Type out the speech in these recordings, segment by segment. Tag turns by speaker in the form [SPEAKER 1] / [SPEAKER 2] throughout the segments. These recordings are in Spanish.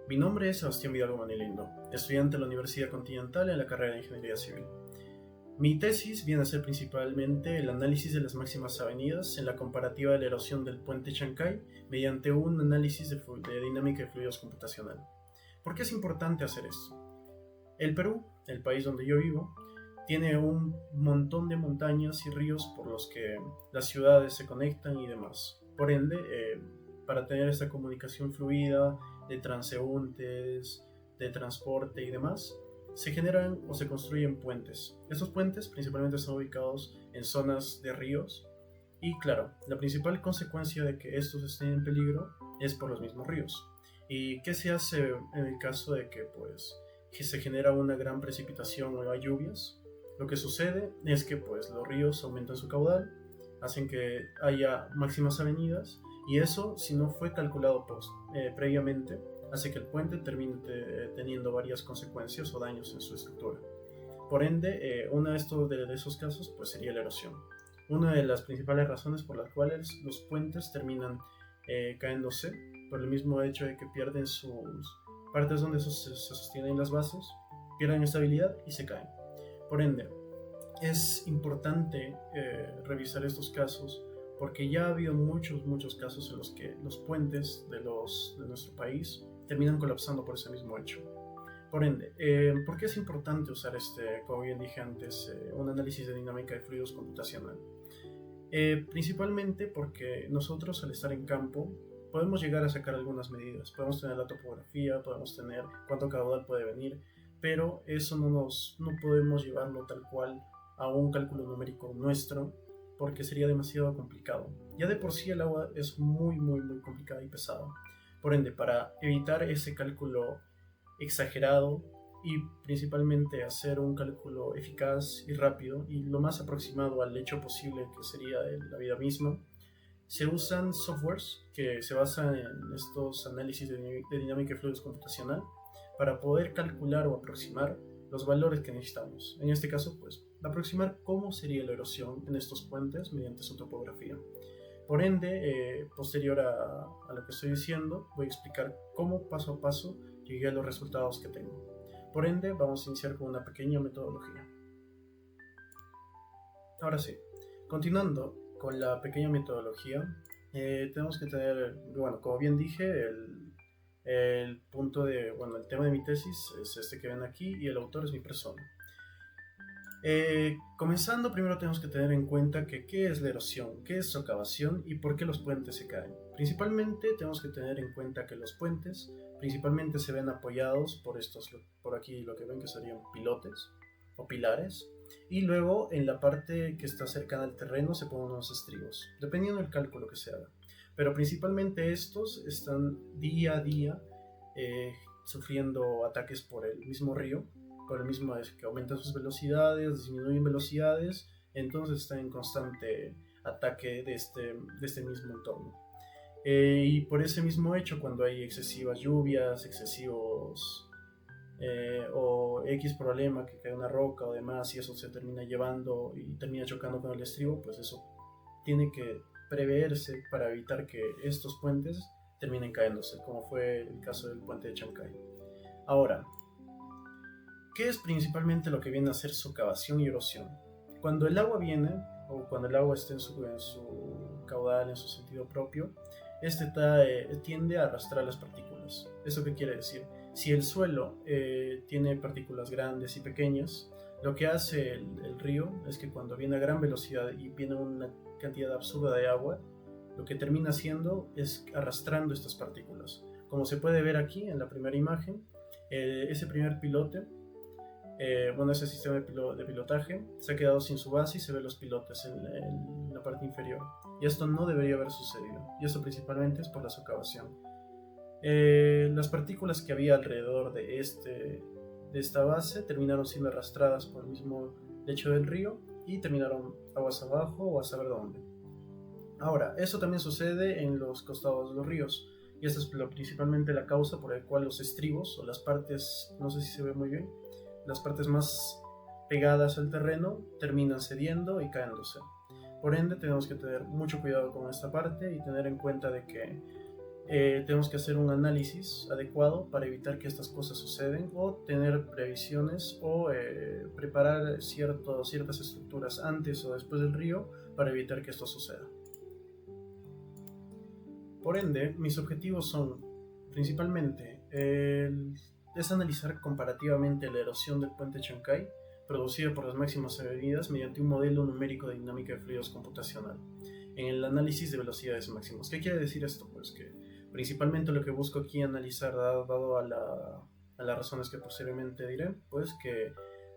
[SPEAKER 1] Mi nombre es Sebastián Vidal Manilindo, estudiante de la Universidad Continental en la carrera de Ingeniería Civil. Mi tesis viene a ser principalmente el análisis de las máximas avenidas en la comparativa de la erosión del puente Chancay mediante un análisis de dinámica de fluidos computacional. ¿Por qué es importante hacer esto? El Perú, el país donde yo vivo, tiene un montón de montañas y ríos por los que las ciudades se conectan y demás. Por ende, para tener esta comunicación fluida de transeúntes, de transporte y demás, se generan o se construyen puentes. Estos puentes principalmente están ubicados en zonas de ríos y claro, la principal consecuencia de que estos estén en peligro es por los mismos ríos. ¿Y qué se hace en el caso de que se genera una gran precipitación o hay lluvias? Lo que sucede es que los ríos aumentan su caudal, hacen que haya máximas avenidas y eso, si no fue calculado previamente, hace que el puente termine teniendo varias consecuencias o daños en su estructura. Por ende, uno de esos casos sería la erosión. Una de las principales razones por las cuales los puentes terminan cayéndose por el mismo hecho de que pierden sus partes donde se sostienen las bases, pierden estabilidad y se caen. Por ende, es importante revisar estos casos porque ya ha habido muchos casos en los que los puentes de nuestro país terminan colapsando por ese mismo hecho. Por ende, ¿por qué es importante usar como bien dije antes, un análisis de dinámica de fluidos computacional? Principalmente porque nosotros al estar en campo podemos llegar a sacar algunas medidas, podemos tener la topografía, podemos tener cuánto caudal puede venir, pero eso no podemos llevarlo tal cual a un cálculo numérico nuestro porque sería demasiado complicado. Ya de por sí el agua es muy complicada y pesada. Por ende, para evitar ese cálculo exagerado y principalmente hacer un cálculo eficaz y rápido y lo más aproximado al hecho posible que sería la vida misma, se usan softwares que se basan en estos análisis de dinámica de fluidos computacional para poder calcular o aproximar los valores que necesitamos. En este caso, aproximar cómo sería la erosión en estos puentes mediante su topografía. Por ende, posterior a lo que estoy diciendo, voy a explicar cómo paso a paso llegué a los resultados que tengo. Por ende, vamos a iniciar con una pequeña metodología. Ahora sí, continuando con la pequeña metodología, tenemos que tener, bueno, como bien dije, el punto el tema de mi tesis es este que ven aquí y el autor es mi persona. Comenzando, primero tenemos que tener en cuenta qué es la erosión, qué es socavación y por qué los puentes se caen. Principalmente tenemos que tener en cuenta que los puentes principalmente se ven apoyados por aquí lo que ven que serían pilotes o pilares, y luego en la parte que está cercana al terreno se ponen unos estribos, dependiendo del cálculo que se haga. Pero principalmente estos están día a día sufriendo ataques por el mismo río, por el mismo es que aumentan sus velocidades, disminuyen velocidades, entonces están en constante ataque de este mismo entorno. Y por ese mismo hecho, cuando hay excesivas lluvias, o X problema, que cae una roca o demás, y eso se termina llevando y termina chocando con el estribo, pues eso tiene que preverse para evitar que estos puentes terminen cayéndose, como fue el caso del puente de Chancay. Ahora, ¿qué es principalmente lo que viene a ser socavación y erosión? Cuando el agua viene, o cuando el agua está en su caudal, en su sentido propio, tiende a arrastrar las partículas. ¿Eso qué quiere decir? Si el suelo tiene partículas grandes y pequeñas, lo que hace el río es que cuando viene a gran velocidad y viene una cantidad absurda de agua, lo que termina haciendo es arrastrando estas partículas. Como se puede ver aquí en la primera imagen, ese primer pilote, ese sistema de pilotaje se ha quedado sin su base y se ven los pilotes en la parte inferior. Y esto no debería haber sucedido. Y esto principalmente es por la socavación. Las partículas que había alrededor de esta base terminaron siendo arrastradas por el mismo lecho del río y terminaron aguas abajo o a saber dónde. Ahora, eso también sucede en los costados de los ríos. Y esta es principalmente la causa por la cual los estribos o las partes, no sé si se ve muy bien, las partes más pegadas al terreno terminan cediendo y cayéndose. Por ende, tenemos que tener mucho cuidado con esta parte y tener en cuenta de que tenemos que hacer un análisis adecuado para evitar que estas cosas suceden, o tener previsiones, o preparar ciertas estructuras antes o después del río para evitar que esto suceda. Por ende, mis objetivos son principalmente es analizar comparativamente la erosión del puente Chancay producida por las máximas avenidas mediante un modelo numérico de dinámica de fluidos computacional en el análisis de velocidades máximas. ¿Qué quiere decir esto? Pues que principalmente lo que busco aquí analizar, dado a las razones que posteriormente diré, pues que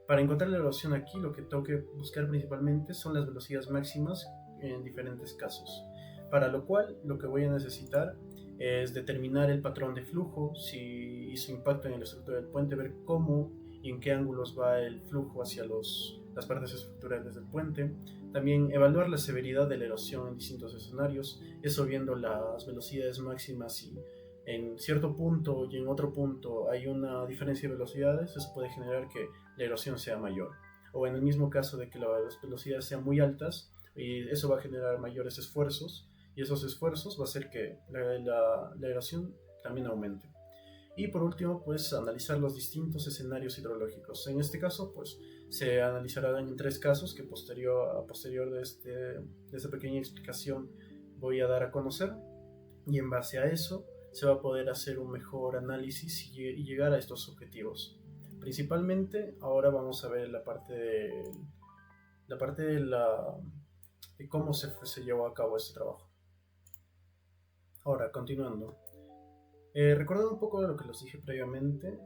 [SPEAKER 1] para encontrar la erosión aquí lo que tengo que buscar principalmente son las velocidades máximas en diferentes casos, para lo cual lo que voy a necesitar es determinar el patrón de flujo y su impacto en la estructura del puente, ver cómo y en qué ángulos va el flujo hacia las partes estructurales del puente. También evaluar la severidad de la erosión en distintos escenarios, eso viendo las velocidades máximas. Y en cierto punto y en otro punto hay una diferencia de velocidades, eso puede generar que la erosión sea mayor. O en el mismo caso de que las velocidades sean muy altas, y eso va a generar mayores esfuerzos, y esos esfuerzos va a hacer que la erosión también aumente. Y por último, pues analizar los distintos escenarios hidrológicos. En este caso, pues se analizarán en 3 casos que a posterior de esta pequeña explicación voy a dar a conocer, y en base a eso se va a poder hacer un mejor análisis y llegar a estos objetivos. Principalmente ahora vamos a ver la parte de cómo se llevó a cabo este trabajo. Ahora, continuando. Recordando un poco de lo que les dije previamente,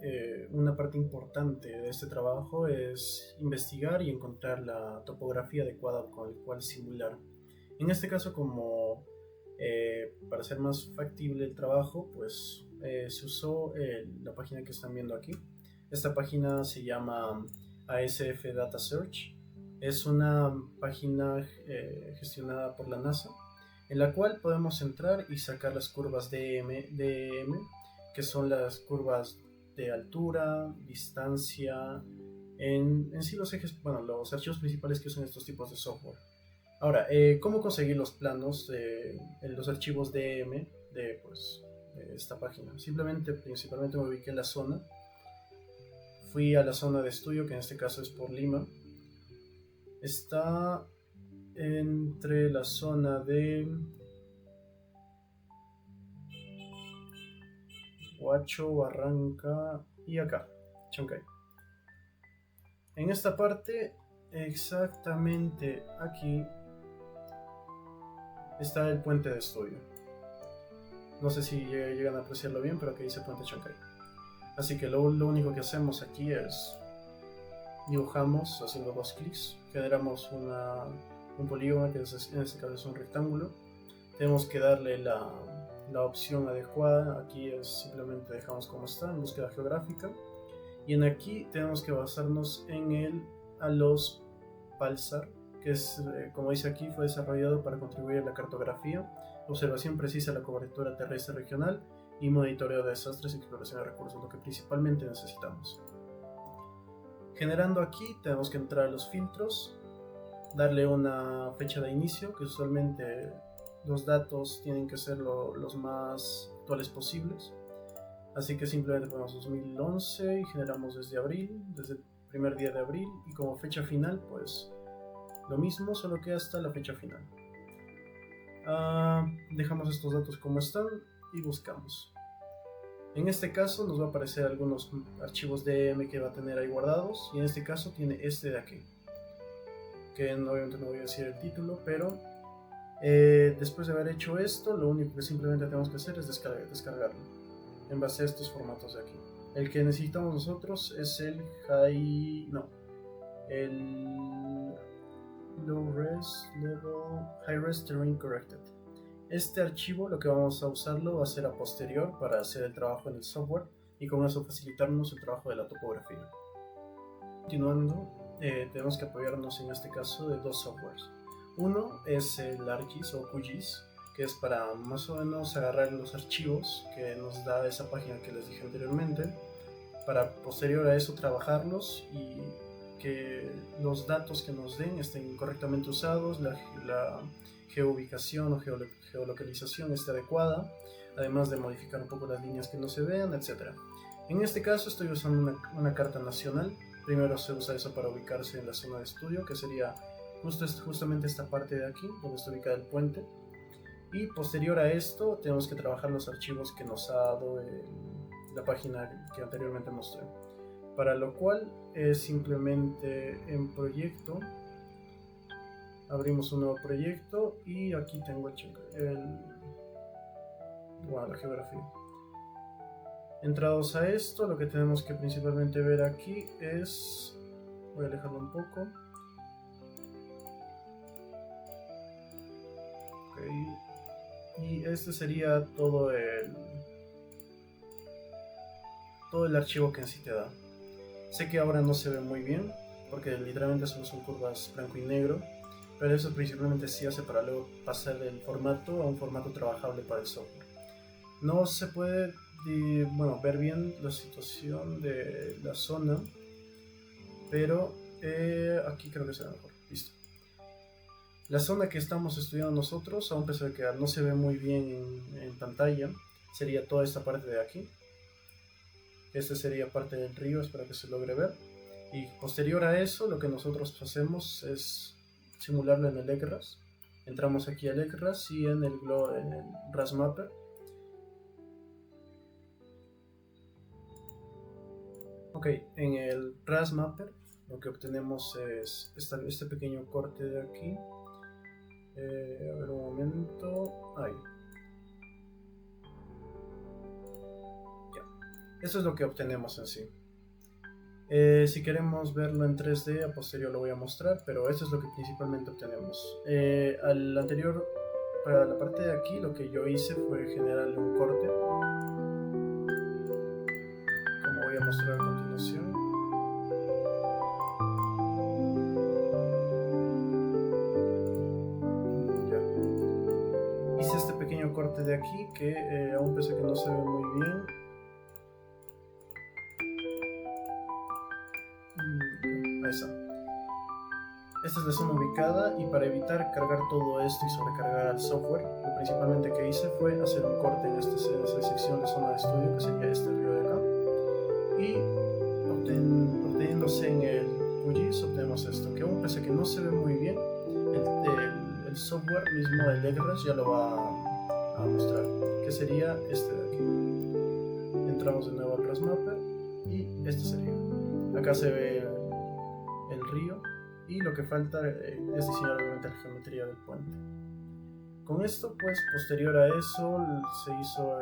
[SPEAKER 1] una parte importante de este trabajo es investigar y encontrar la topografía adecuada con la cual simular. En este caso, como para hacer más factible el trabajo, pues se usó la página que están viendo aquí. Esta página se llama ASF Data Search. Es una página gestionada por la NASA, en la cual podemos entrar y sacar las curvas DM, que son las curvas de altura, distancia, en sí los ejes, bueno, los archivos principales que usan estos tipos de software. Ahora, ¿cómo conseguir los planos de los archivos DM de esta página? Principalmente me ubiqué en la zona, fui a la zona de estudio, que en este caso es por Lima. Está entre la zona de Huacho, Barranca y acá, Chancay. En esta parte, exactamente aquí, está el puente de estudio. No sé si llegan a apreciarlo bien, pero aquí dice puente Chancay. Así que lo único que hacemos aquí es dibujamos haciendo 2 clics, generamos un polígono, que en este caso es un rectángulo. Tenemos que darle la opción adecuada. Aquí simplemente dejamos como está en búsqueda geográfica, y en aquí tenemos que basarnos en el ALOS PALSAR, que es, como dice aquí, fue desarrollado para contribuir a la cartografía, observación precisa de la cobertura terrestre regional y monitoreo de desastres y exploración de recursos, lo que principalmente necesitamos. Generando aquí tenemos que entrar a los filtros, darle una fecha de inicio, que usualmente los datos tienen que ser los más actuales posibles. Así que simplemente ponemos 2011 y generamos desde el primer día de abril, y como fecha final pues lo mismo, solo que hasta la fecha final. Dejamos estos datos como están y buscamos. En este caso nos va a aparecer algunos archivos DM que va a tener ahí guardados, y en este caso tiene este de aquí, que obviamente no voy a decir el título, pero después de haber hecho esto, lo único que simplemente tenemos que hacer es descargarlo en base a estos formatos de aquí. El que necesitamos nosotros es el Low Res Level High Res Terrain Corrected. Este archivo lo que vamos a usarlo va a ser a posterior para hacer el trabajo en el software, y con eso facilitarnos el trabajo de la topografía. Continuando, tenemos que apoyarnos en este caso de 2 softwares. Uno es el ArcGIS o QGIS, que es para más o menos agarrar los archivos que nos da esa página que les dije anteriormente, para posterior a eso trabajarlos y que los datos que nos den estén correctamente usados, geoubicación o geolocalización esté adecuada, además de modificar un poco las líneas que no se vean, etc. En este caso estoy usando una carta nacional. Primero se usa eso para ubicarse en la zona de estudio, que sería justamente esta parte de aquí, donde está ubicado el puente. Y posterior a esto tenemos que trabajar los archivos que nos ha dado la página que anteriormente mostré. Para lo cual es simplemente en proyecto, abrimos un nuevo proyecto y aquí tengo la geografía. Entrados a esto, lo que tenemos que principalmente ver aquí es, voy a alejarlo un poco. Okay. Y este sería todo el archivo que en sí te da. Sé que ahora no se ve muy bien, porque literalmente solo son curvas blanco y negro, pero eso principalmente sí hace para luego pasar del formato a un formato trabajable para el software. No se puede ver bien la situación de la zona, pero aquí creo que será mejor. Listo. La zona que estamos estudiando nosotros, aún pesar de que no se ve muy bien en pantalla, sería toda esta parte de aquí. Esta sería parte del río, espero que se logre ver. Y posterior a eso, lo que nosotros hacemos es simularlo en el ECRAS. Entramos aquí al ECRAS y en el RASmapper. Ok, en el RASmapper lo que obtenemos es este pequeño corte de aquí. A ver un momento. Ahí. Ya. Eso es lo que obtenemos en sí. Si queremos verlo en 3D, a posterior lo voy a mostrar, pero eso es lo que principalmente obtenemos. Al anterior, para la parte de aquí, lo que yo hice fue generarle un corte, como voy a mostrar a continuación. Ya. Hice este pequeño corte de aquí que aún pese que no se ve muy bien. Ahí está. Esta es la zona ubicada y para evitar cargar todo esto y sobrecargar al software, lo principalmente que hice fue hacer un corte en esta sección de zona de estudio, que sería este río de acá, y obteniéndose en el QGIS obtenemos esto, que aún pese que no se ve muy bien, el software mismo del ECRAS ya lo va a mostrar, que sería este de aquí. Entramos de nuevo al RASmapper y este sería. Acá se ve el río. Y lo que falta es diseñar obviamente la geometría del puente. Con esto, pues, posterior a eso, se hizo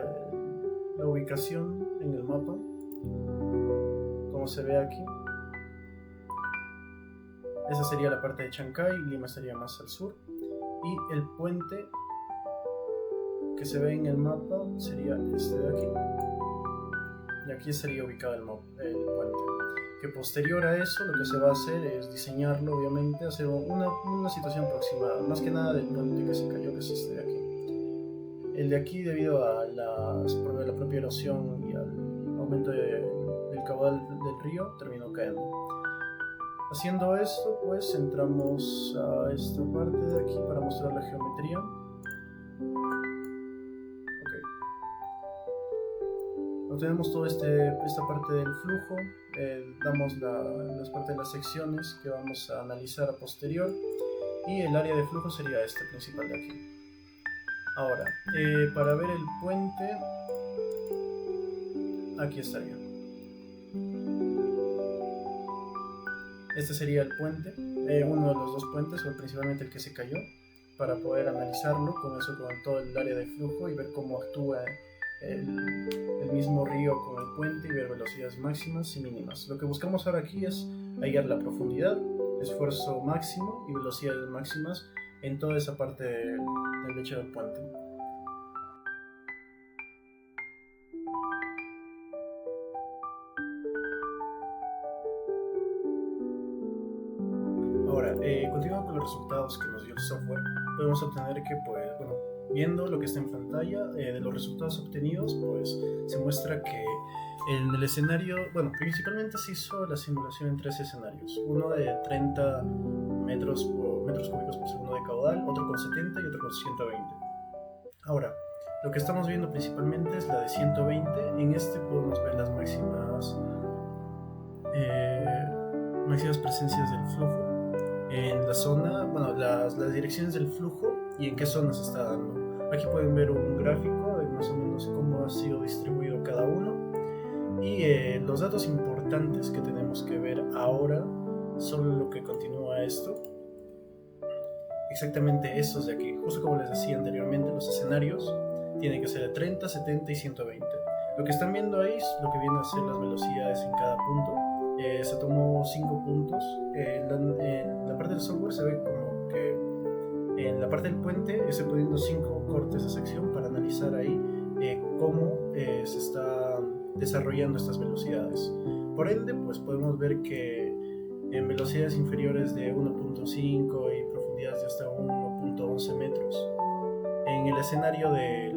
[SPEAKER 1] la ubicación en el mapa, como se ve aquí. Esa sería la parte de Chancay, Lima estaría más al sur. Y el puente que se ve en el mapa sería este de aquí. Y aquí sería ubicado el puente. Que posterior a eso lo que se va a hacer es diseñarlo, obviamente, hacer una situación aproximada, más que nada del puente que se cayó, que es este de aquí. El de aquí, debido a la propia erosión y al aumento del caudal del río, terminó cayendo. Haciendo esto, pues entramos a esta parte de aquí para mostrar la geometría. Obtenemos toda esta parte del flujo, damos las partes de las secciones que vamos a analizar a posterior, y el área de flujo sería este principal de aquí. Ahora, para ver el puente, aquí estaría. Este sería el puente, uno de los dos puentes, o principalmente el que se cayó, para poder analizarlo con todo el área de flujo y ver cómo actúa el mismo río con el puente y ver velocidades máximas y mínimas. Lo que buscamos ahora aquí es hallar la profundidad, esfuerzo máximo y velocidades máximas en toda esa parte del lecho del puente. Ahora, continuando con los resultados que nos dio el software, podemos obtener que, pues, viendo lo que está en pantalla, de los resultados obtenidos, pues se muestra que en el escenario, principalmente se hizo la simulación en 3 escenarios, uno de 30 metros cúbicos por segundo de caudal, otro con 70 y otro con 120. Ahora, lo que estamos viendo principalmente es la de 120. En este podemos ver las máximas presencias del flujo en la zona, bueno, las direcciones del flujo y en qué zona se está dando. Aquí pueden ver un gráfico de más o menos cómo ha sido distribuido cada uno, y los datos importantes que tenemos que ver ahora son lo que continúa esto. Exactamente estos de aquí, justo como les decía anteriormente, los escenarios tienen que ser de 30, 70 y 120. Lo que están viendo ahí es lo que vienen a ser las velocidades en cada punto. Se tomó 5 puntos. En la parte del software se ve como que en la parte del puente se poniendo 5 cortes de sección para analizar ahí cómo se está desarrollando estas velocidades. Por ende, pues podemos ver que en velocidades inferiores de 1.5 y profundidades de hasta 1.11 metros, en el escenario de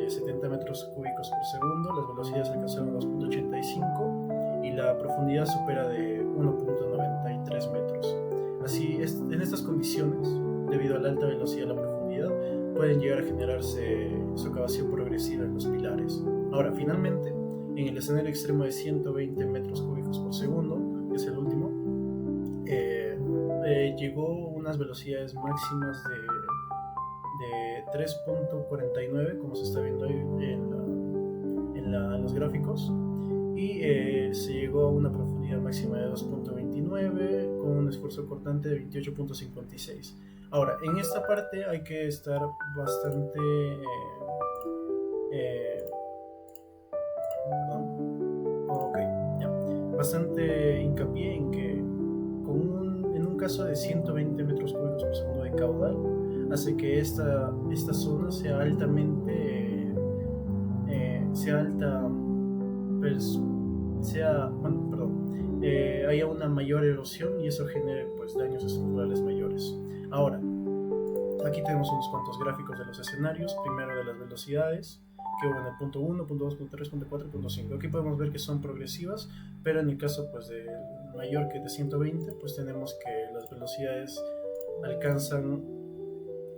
[SPEAKER 1] 70 metros cúbicos por segundo, las velocidades alcanzaron 2.85 y la profundidad supera de 1.93 metros. Así, en estas condiciones, debido a la alta velocidad y la profundidad, pueden llegar a generarse socavación progresiva en los pilares. Ahora, finalmente, en el escenario extremo de 120 metros cúbicos por segundo, que es el último, llegó unas velocidades máximas de 3.49, como se está viendo ahí en los gráficos, y se llegó a una profundidad máxima de 2.29 con un esfuerzo cortante de 28.56. Ahora, en esta parte hay que estar bastante bastante hincapié en que en un caso de 120 metros cúbicos por segundo de caudal, hace que esta zona sea altamente haya una mayor erosión, y eso genere pues daños estructurales mayores. Ahora, aquí tenemos unos cuantos gráficos de los escenarios. Primero de las velocidades que hubo en el punto 1, punto 2, punto 3, punto 4, punto 5. Aquí podemos ver que son progresivas, pero en el caso pues de mayor que de 120, pues tenemos que las velocidades alcanzan,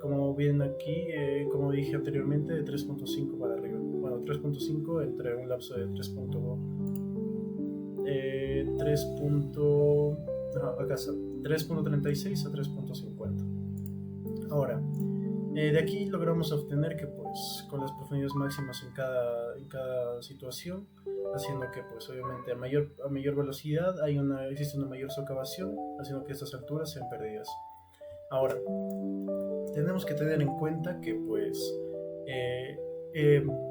[SPEAKER 1] como vienen aquí, como dije anteriormente, de 3.5 para arriba. Bueno, 3.5 entre un lapso de 3.36 a 3.50. Ahora, de aquí logramos obtener que pues con las profundidades máximas en cada situación, haciendo que pues obviamente a mayor velocidad existe una mayor socavación, haciendo que estas alturas sean perdidas. Ahora, tenemos que tener en cuenta que pues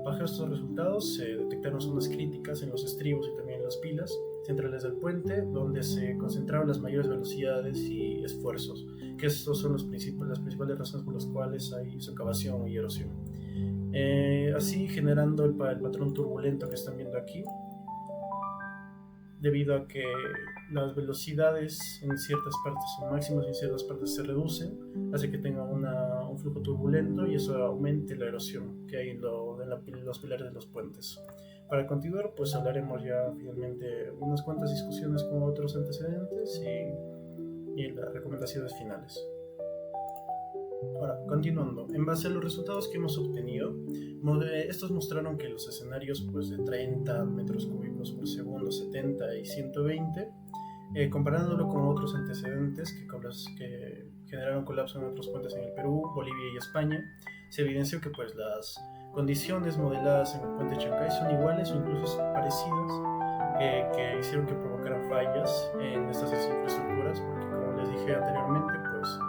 [SPEAKER 1] bajo estos resultados se detectaron zonas críticas en los estribos y también en las pilas centrales del puente, donde se concentraron las mayores velocidades y esfuerzos, que estos son las principales razones por las cuales hay socavación y erosión, así generando el patrón turbulento que están viendo aquí, debido a que las velocidades en ciertas partes son máximas y en ciertas partes se reducen, hace que tenga un flujo turbulento, y eso aumente la erosión que hay en los pilares de los puentes. Para continuar, pues hablaremos ya finalmente unas cuantas discusiones con otros antecedentes y las recomendaciones finales. Ahora, continuando, en base a los resultados que hemos obtenido, estos mostraron que los escenarios pues, de 30 metros cúbicos por segundo, 70 y 120, comparándolo con otros antecedentes que generaron colapso en otros puentes en el Perú, Bolivia y España, se evidenció que pues, las condiciones modeladas en el puente Chancay son iguales o incluso parecidas, que hicieron que provocaran fallas en estas infraestructuras, porque como les dije anteriormente, pues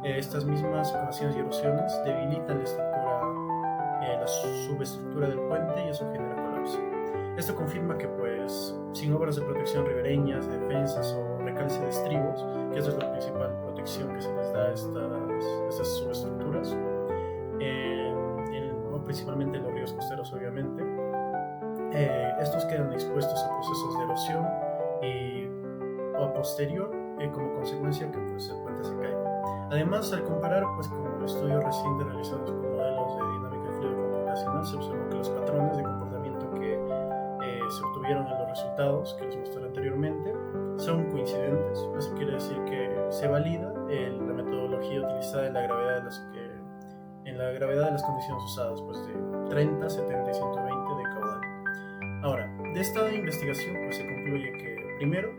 [SPEAKER 1] estas mismas ocasiones y erosiones debilitan la subestructura del puente, y eso genera colapso. Esto confirma que pues sin obras de protección ribereñas, de defensas o recalce de estribos, que esa es la principal protección que se les da a estas subestructuras, principalmente en los ríos costeros obviamente, estos quedan expuestos a procesos de erosión y a posterior, como consecuencia que pues, el puente se caiga. Además, al comparar pues, con estudios recientes realizados con modelos de dinámica de fluido computacional, se observó que los patrones de comportamiento que se obtuvieron en los resultados que les mostré anteriormente son coincidentes. Eso quiere decir que se valida la metodología utilizada en la gravedad de las condiciones usadas, pues de 30, 70 y 120 de caudal. Ahora, de esta investigación pues se concluye que, primero,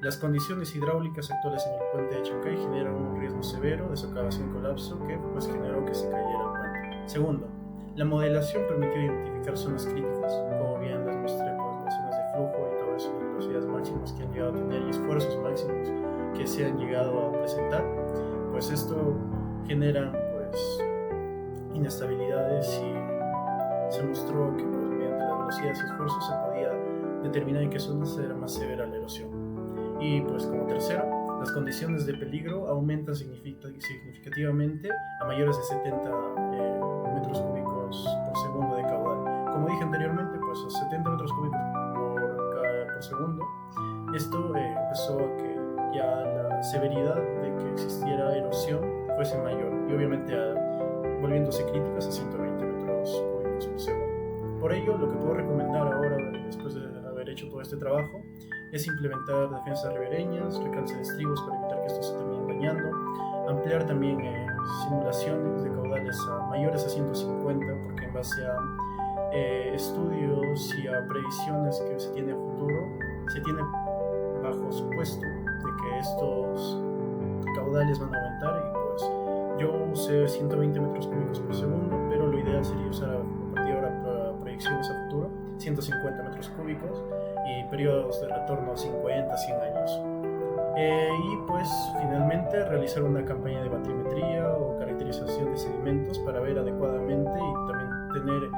[SPEAKER 1] las condiciones hidráulicas actuales en el puente de Chancay generan un riesgo severo de socavación y colapso que pues generó que se cayera el puente. Segundo, la modelación permitió identificar zonas críticas, como bien les mostré, pues las zonas de flujo y todo eso, las velocidades máximas que han llegado a tener y esfuerzos máximos que se han llegado a presentar. Pues esto genera pues inestabilidades y se mostró que pues, mediante las velocidades y esfuerzos se podía determinar en qué zonas era más severa la erosión. Y pues como tercero, las condiciones de peligro aumentan significativamente a mayores de 70 metros cúbicos por segundo de caudal. Como dije anteriormente, pues a 70 metros cúbicos por segundo, esto empezó a que ya la severidad de que existiera erosión fuese mayor y obviamente volviéndose críticas a 120 metros cúbicos por segundo. Por ello, lo que puedo recomendar ahora, después de haber hecho todo este trabajo, es implementar defensas ribereñas, recalce de estribos para evitar que estos se terminen dañando, ampliar también simulaciones de caudales a mayores a 150, porque en base a estudios y a previsiones que se tiene a futuro, se tiene bajo supuesto de que estos caudales van a aumentar y pues yo usé 120 metros cúbicos por segundo, pero lo ideal sería usar a partir de ahora para proyecciones a futuro 150 metros cúbicos y periodos de retorno 50, 100 años. Y pues finalmente realizar una campaña de batimetría o caracterización de sedimentos para ver adecuadamente y también tener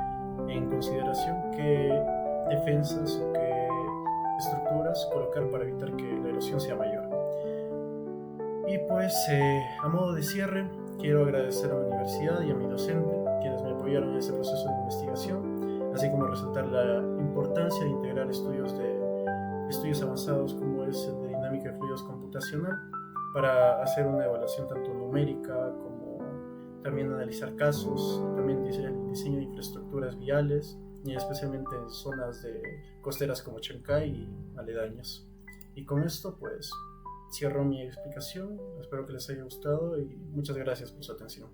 [SPEAKER 1] en consideración qué defensas o qué estructuras colocar para evitar que la erosión sea mayor. Y pues a modo de cierre quiero agradecer a mi universidad y a mi docente quienes me apoyaron en este proceso de investigación, así como resaltar la importancia de integrar estudios avanzados como es el de dinámica de fluidos computacional para hacer una evaluación tanto numérica como también analizar casos, también el diseño de infraestructuras viales y especialmente en zonas costeras como Chancay y aledañas. Y con esto pues cierro mi explicación, espero que les haya gustado y muchas gracias por su atención.